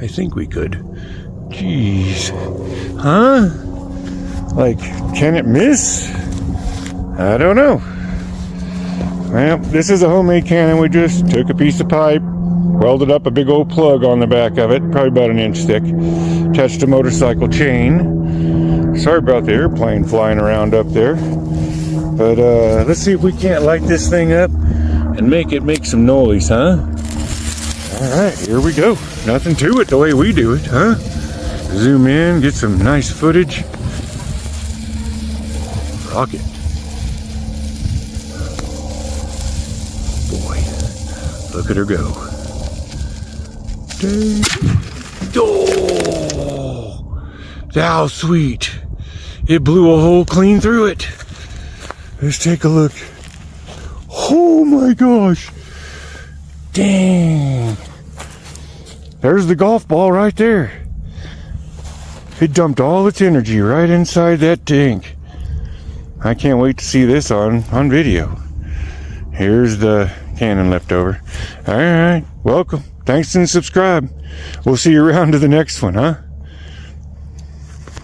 I think we could. Jeez. Huh? Like, can it miss? I don't know. Well, this is a homemade cannon. We just took a piece of pipe, welded up a big old plug on the back of it, probably about an inch thick, attached a motorcycle chain. Sorry about the airplane flying around up there. But let's see if we can't light this thing up and make it make some noise, huh? Alright, here we go. Nothing to it the way we do it, huh? Zoom in, get some nice footage. Rocket. Boy, look at her go. Oh, how sweet. It blew a hole clean through it. Let's take a look. Oh my gosh. Dang. There's the golf ball right there. It dumped all its energy right inside that tank. I can't wait to see this on video. Here's the cannon left over. Alright, welcome. Thanks and subscribe. We'll see you around to the next one, huh?